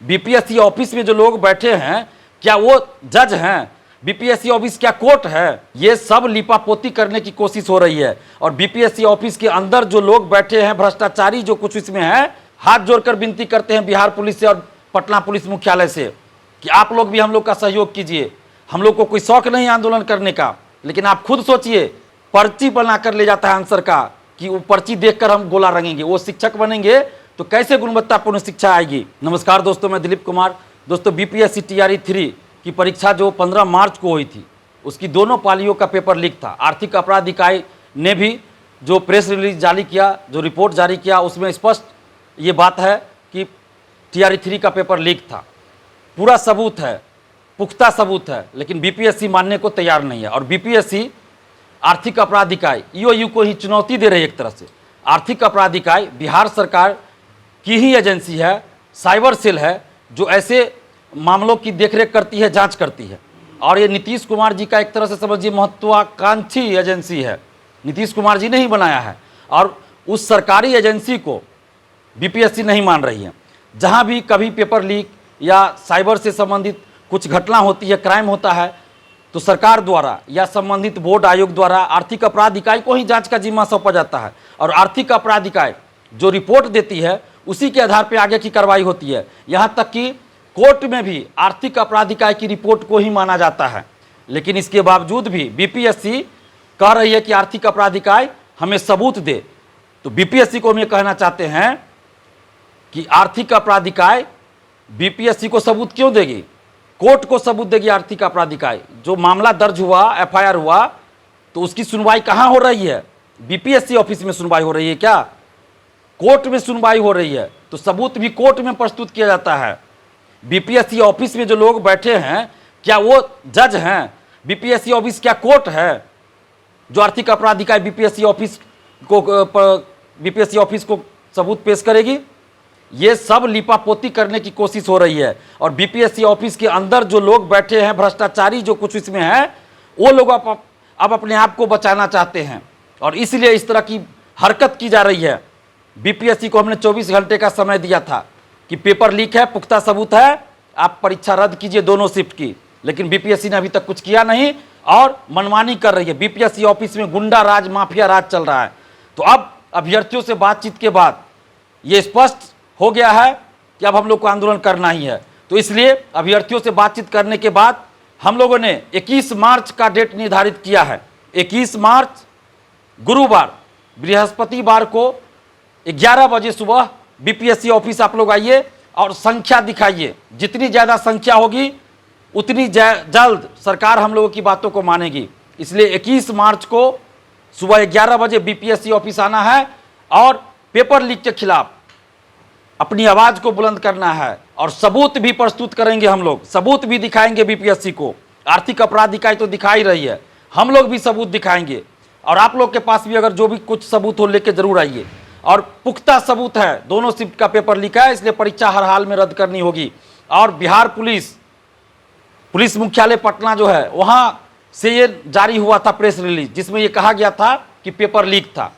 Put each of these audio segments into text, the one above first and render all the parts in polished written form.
BPSC office में जो लोग बैठे हैं क्या वो जज हैं? बीपीएससी ऑफिस क्या कोर्ट है? ये सब लिपापोती करने की कोशिश हो रही है। और बीपीएससी ऑफिस के अंदर जो लोग बैठे हैं भ्रष्टाचारी जो कुछ इसमें है, हाथ जोड़कर विनती करते हैं बिहार पुलिस से और पटना पुलिस मुख्यालय से कि आप लोग भी हम लोग का सहयोग कीजिए। हम लोग को कोई शौक नहीं आंदोलन करने का, लेकिन आप खुद सोचिए, पर्ची बनाकर ले जाता है आंसर का कि वो पर्ची देखकर हम गोला रंगेंगे। वो शिक्षक बनेंगे तो कैसे गुणवत्तापूर्ण शिक्षा आएगी? नमस्कार दोस्तों, मैं दिलीप कुमार। दोस्तों, बीपीएससी टीआरई 3 की परीक्षा जो 15 मार्च को हुई थी, उसकी दोनों पालियों का पेपर लीक था। आर्थिक अपराध इकाई ने भी जो प्रेस रिलीज जारी किया, जो रिपोर्ट जारी किया, उसमें स्पष्ट ये बात है कि टीआरई 3 का पेपर लीक था। पूरा सबूत है, पुख्ता सबूत है, लेकिन बीपीएससी मानने को तैयार नहीं है। और बीपीएससी आर्थिक अपराध इकाई ईओयू को ही चुनौती दे रही है। एक तरह से आर्थिक अपराध इकाई बिहार सरकार की ही एजेंसी है, साइबर सेल है, जो ऐसे मामलों की देखरेख करती है, जांच करती है। और ये नीतीश कुमार जी का एक तरह से समझिए महत्वाकांक्षी एजेंसी है। नीतीश कुमार जी ने ही बनाया है और उस सरकारी एजेंसी को बीपीएससी नहीं मान रही है। जहां भी कभी पेपर लीक या साइबर से संबंधित कुछ घटना होती है, क्राइम होता है, तो सरकार द्वारा या संबंधित बोर्ड आयोग द्वारा आर्थिक अपराध इकाई को ही जांच का जिम्मा सौंपा जाता है। और आर्थिक अपराध इकाई जो रिपोर्ट देती है उसी के आधार पर आगे की कार्रवाई होती है। यहाँ तक कि कोर्ट में भी आर्थिक अपराध इकाई की रिपोर्ट को ही माना जाता है। लेकिन इसके बावजूद भी बीपीएससी कह रही है कि आर्थिक अपराध इकाई हमें सबूत दे। तो बीपीएससी को हम ये कहना चाहते हैं कि आर्थिक अपराध इकाई बीपीएससी को सबूत क्यों देगी? कोर्ट को सबूत देगी आर्थिक अपराध इकाई। जो मामला दर्ज हुआ, एफआईआर हुआ, तो उसकी सुनवाई कहाँ हो रही है? बीपीएससी ऑफिस में सुनवाई हो रही है क्या? कोर्ट में सुनवाई हो रही है। तो सबूत भी कोर्ट में प्रस्तुत किया जाता है। बीपीएससी ऑफिस में जो लोग बैठे हैं क्या वो जज हैं? बीपीएससी ऑफिस क्या कोर्ट है जो आर्थिक अपराध इकाई बीपीएससी ऑफिस को सबूत पेश करेगी? ये सब लिपापोती करने की कोशिश हो रही है। और बीपीएससी ऑफिस के अंदर जो लोग बैठे हैं भ्रष्टाचारी जो कुछ इसमें है, वो लोग अब अपने आप को बचाना चाहते हैं और इसलिए इस तरह की हरकत की जा रही है। बीपीएससी को हमने 24 घंटे का समय दिया था कि पेपर लीक है, पुख्ता सबूत है, आप परीक्षा रद्द कीजिए दोनों शिफ्ट की। लेकिन बीपीएससी ने अभी तक कुछ किया नहीं और मनमानी कर रही है। बीपीएससी ऑफिस में गुंडा राज, माफिया राज चल रहा है। तो अब अभ्यर्थियों से बातचीत के बाद ये स्पष्ट हो गया है कि अब हम लोग को आंदोलन करना ही है। तो इसलिए अभ्यर्थियों से बातचीत करने के बाद हम लोगों ने 21 मार्च का डेट निर्धारित किया है। 21 मार्च गुरुवार, बृहस्पतिवार को 11 बजे सुबह बीपीएससी ऑफिस आप लोग आइए और संख्या दिखाइए। जितनी ज़्यादा संख्या होगी उतनी जल्द सरकार हम लोगों की बातों को मानेगी। इसलिए 21 मार्च को सुबह 11 बजे बीपीएससी ऑफिस आना है और पेपर लीक के खिलाफ अपनी आवाज़ को बुलंद करना है। और सबूत भी प्रस्तुत करेंगे, हम लोग सबूत भी दिखाएंगे बीपीएससी को। आर्थिक अपराध इकाई तो दिखा ही रही है, हम लोग भी सबूत दिखाएंगे। और आप लोग के पास भी अगर जो भी कुछ सबूत हो लेके जरूर आइए। और पुख्ता सबूत है, दोनों शिफ्ट का पेपर लीक है, इसलिए परीक्षा हर हाल में रद्द करनी होगी। और बिहार पुलिस मुख्यालय पटना जो है, वहां से ये जारी हुआ था प्रेस रिलीज, जिसमें ये कहा गया था कि पेपर लीक था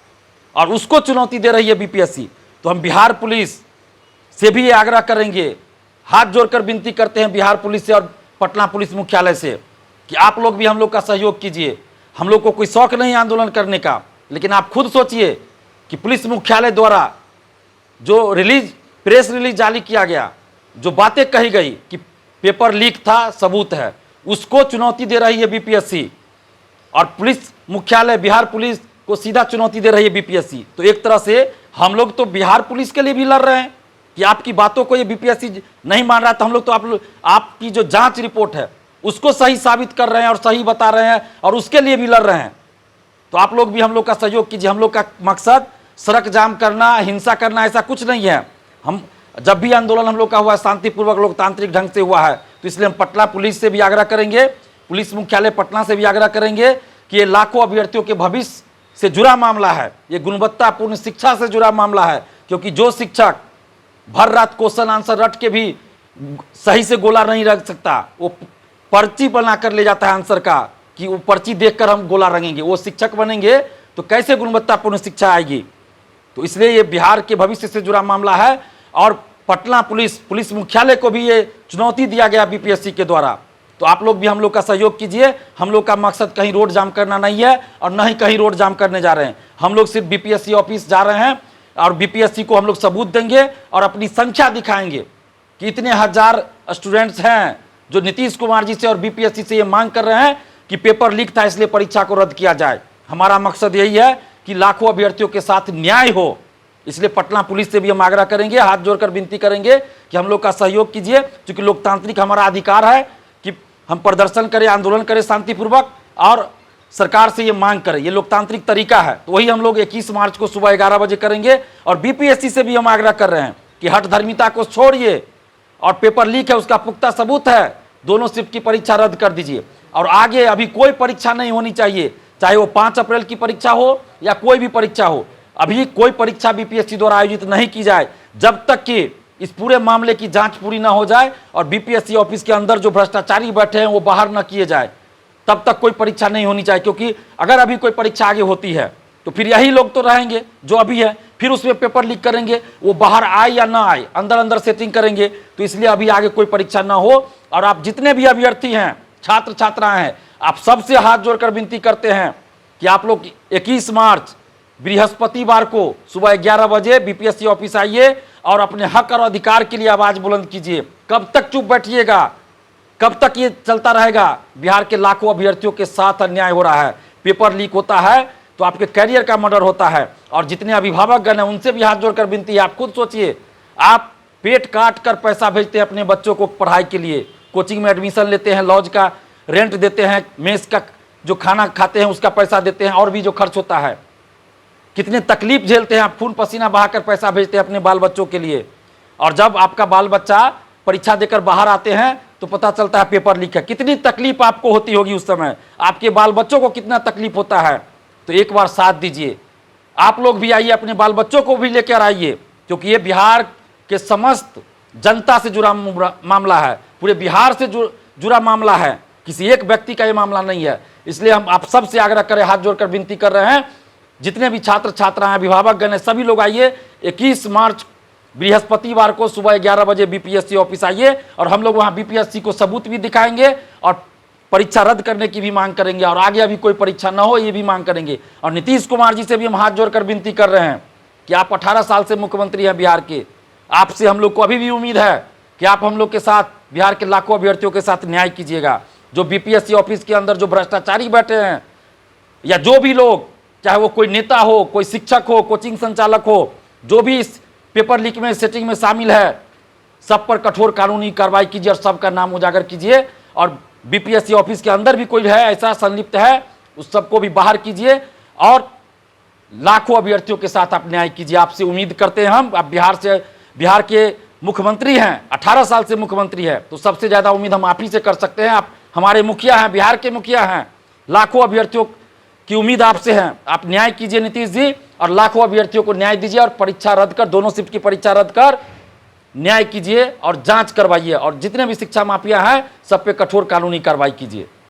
और उसको चुनौती दे रही है बीपीएससी। तो हम बिहार पुलिस से भी ये आग्रह करेंगे, हाथ जोड़कर विनती करते हैं बिहार पुलिस से और पटना पुलिस मुख्यालय से कि आप लोग भी हम लोग का सहयोग कीजिए। हम लोग को कोई शौक नहीं आंदोलन करने का, लेकिन आप खुद सोचिए कि पुलिस मुख्यालय द्वारा जो प्रेस रिलीज जारी किया गया, जो बातें कही गई कि पेपर लीक था, सबूत है, उसको चुनौती दे रही है बीपीएससी। और पुलिस मुख्यालय बिहार पुलिस को सीधा चुनौती दे रही है बीपीएससी। तो एक तरह से हम लोग तो बिहार पुलिस के लिए भी लड़ रहे हैं कि आपकी बातों को ये बीपीएससी नहीं मान रहा, तो हम लोग तो आपकी जो जांच रिपोर्ट है उसको सही साबित कर रहे हैं और सही बता रहे हैं और उसके लिए भी लड़ रहे हैं। तो आप लोग भी हम लोग का सहयोग कीजिए। हम लोग का मकसद सड़क जाम करना, हिंसा करना ऐसा कुछ नहीं है। हम जब भी आंदोलन हम लोग का हुआ है शांतिपूर्वक लोकतांत्रिक ढंग से हुआ है। तो इसलिए हम पटना पुलिस से भी आग्रह करेंगे, पुलिस मुख्यालय पटना से भी आग्रह करेंगे कि ये लाखों अभ्यर्थियों के भविष्य से जुड़ा मामला है, ये गुणवत्तापूर्ण शिक्षा से जुड़ा मामला है। क्योंकि जो शिक्षक भर रात क्वेश्चन आंसर रट के भी सही से गोला नहीं रख सकता, वो पर्ची बनाकर ले जाता है आंसर का कि वो पर्ची देखकर हम गोला रंगेंगे, वो शिक्षक बनेंगे तो कैसे गुणवत्तापूर्ण शिक्षा आएगी? तो इसलिए ये बिहार के भविष्य से जुड़ा मामला है और पटना पुलिस मुख्यालय को भी ये चुनौती दिया गया बीपीएससी के द्वारा। तो आप लोग भी हम लोग का सहयोग कीजिए। हम लोग का मकसद कहीं रोड जाम करना नहीं है और न ही कहीं रोड जाम करने जा रहे हैं। हम लोग सिर्फ बीपीएससी ऑफिस जा रहे हैं और बीपीएससी को हम लोग सबूत देंगे और अपनी संख्या दिखाएंगे कि इतने हजार स्टूडेंट्स हैं जो नीतीश कुमार जी से और बीपीएससी से ये मांग कर रहे हैं कि पेपर लीक था इसलिए परीक्षा को रद्द किया जाए। हमारा मकसद यही है कि लाखों अभ्यर्थियों के साथ न्याय हो। इसलिए पटना पुलिस से भी हम आग्रह करेंगे, हाथ जोड़कर विनती करेंगे कि हम लोग का सहयोग कीजिए, क्योंकि लोकतांत्रिक हमारा अधिकार है कि हम प्रदर्शन करें, आंदोलन करें शांतिपूर्वक और सरकार से ये मांग करें। ये लोकतांत्रिक तरीका है। तो वही हम लोग 21 मार्च को सुबह 11 बजे करेंगे। और बीपीएससी से भी हम आग्रह कर रहे हैं कि हठधर्मिता को छोड़िए और पेपर लीक है उसका पुख्ता सबूत है, दोनों शिफ्ट की परीक्षा रद्द कर दीजिए। और आगे अभी कोई परीक्षा नहीं होनी चाहिए, चाहे वो 5 अप्रैल की परीक्षा हो या कोई भी परीक्षा हो। अभी कोई परीक्षा बीपीएससी द्वारा आयोजित नहीं की जाए जब तक कि इस पूरे मामले की जांच पूरी ना हो जाए और बीपीएससी ऑफिस के अंदर जो भ्रष्टाचारी बैठे हैं वो बाहर न किए जाए, तब तक कोई परीक्षा नहीं होनी चाहिए। क्योंकि अगर अभी कोई परीक्षा आगे होती है तो फिर यही लोग तो रहेंगे जो अभी है, फिर उसमें पेपर लीक करेंगे, वो बाहर आए या ना आए अंदर अंदर सेटिंग करेंगे। तो इसलिए अभी आगे कोई परीक्षा ना हो। और आप जितने भी अभ्यर्थी हैं, छात्र छात्राएं हैं, आप सबसे हाथ जोड़कर विनती करते हैं कि आप लोग 21 मार्च बृहस्पतिवार को सुबह 11 बजे बीपीएससी ऑफिस आइए और अपने हक और अधिकार के लिए आवाज बुलंद कीजिए। कब तक चुप बैठिएगा? कब तक ये चलता रहेगा? बिहार के लाखों अभ्यर्थियों के साथ अन्याय हो रहा है। पेपर लीक होता है तो आपके कैरियर का मर्डर होता है। और जितने अभिभावकगण हैं उनसे भी हाथ जोड़कर विनती है, आप खुद सोचिए, आप पेट काट कर पैसा भेजते हैं अपने बच्चों को पढ़ाई के लिए, कोचिंग में एडमिशन लेते हैं, लॉज का रेंट देते हैं, मेस का जो खाना खाते हैं उसका पैसा देते हैं, और भी जो खर्च होता है, कितने तकलीफ झेलते हैं आप, खून पसीना बहाकर पैसा भेजते हैं अपने बाल बच्चों के लिए। और जब आपका बाल बच्चा परीक्षा देकर बाहर आते हैं तो पता चलता है पेपर लीक है। कितनी तकलीफ आपको होती होगी उस समय, आपके बाल बच्चों को कितना तकलीफ होता है। तो एक बार साथ दीजिए, आप लोग भी आइए, अपने बाल बच्चों को भी लेकर आइए, क्योंकि ये बिहार के समस्त जनता से जुड़ा मामला है, पूरे बिहार से जुड़ा मामला है, किसी एक व्यक्ति का ये मामला नहीं है। इसलिए हम आप सबसे आग्रह करें, हाथ जोड़कर विनती कर रहे हैं, जितने भी छात्र छात्राएं, अभिभावकगण हैं, सभी लोग आइए। 21 मार्च बृहस्पतिवार को सुबह 11 बजे बीपीएससी ऑफिस आइए और हम लोग वहां बीपीएससी को सबूत भी दिखाएंगे और परीक्षा रद्द करने की भी मांग करेंगे और आगे अभी कोई परीक्षा ना हो ये भी मांग करेंगे। और नीतीश कुमार जी से भी हम हाथ जोड़कर विनती कर रहे हैं कि आप 18 साल से मुख्यमंत्री हैं बिहार के, आपसे हम लोग को अभी भी उम्मीद है कि आप हम लोग के साथ, बिहार के लाखों अभ्यर्थियों के साथ न्याय कीजिएगा। जो बीपीएससी ऑफिस के अंदर जो भ्रष्टाचारी बैठे हैं या जो भी लोग, चाहे वो कोई नेता हो, कोई शिक्षक हो, कोचिंग संचालक हो, जो भी इस पेपर लीक में सेटिंग में शामिल है, सब पर कठोर कानूनी कार्रवाई कीजिए और सबका नाम उजागर कीजिए। और बीपीएससी ऑफिस के अंदर भी कोई है ऐसा संलिप्त है, उस सबको भी बाहर कीजिए और लाखों अभ्यर्थियों के साथ आप न्याय कीजिए। आपसे उम्मीद करते हैं हम, आप बिहार के मुख्यमंत्री हैं, 18 साल से मुख्यमंत्री है, तो सबसे ज़्यादा उम्मीद हम आप ही से कर सकते हैं। आप हमारे मुखिया हैं, बिहार के मुखिया हैं, लाखों अभ्यर्थियों की उम्मीद आपसे है। आप न्याय कीजिए नीतीश जी और लाखों अभ्यर्थियों को न्याय दीजिए और परीक्षा रद्द कर, दोनों शिफ्ट की परीक्षा रद्द कर न्याय कीजिए और जांच करवाइए और जितने भी शिक्षा माफिया हैं सब पे कठोर कानूनी कार्रवाई कीजिए।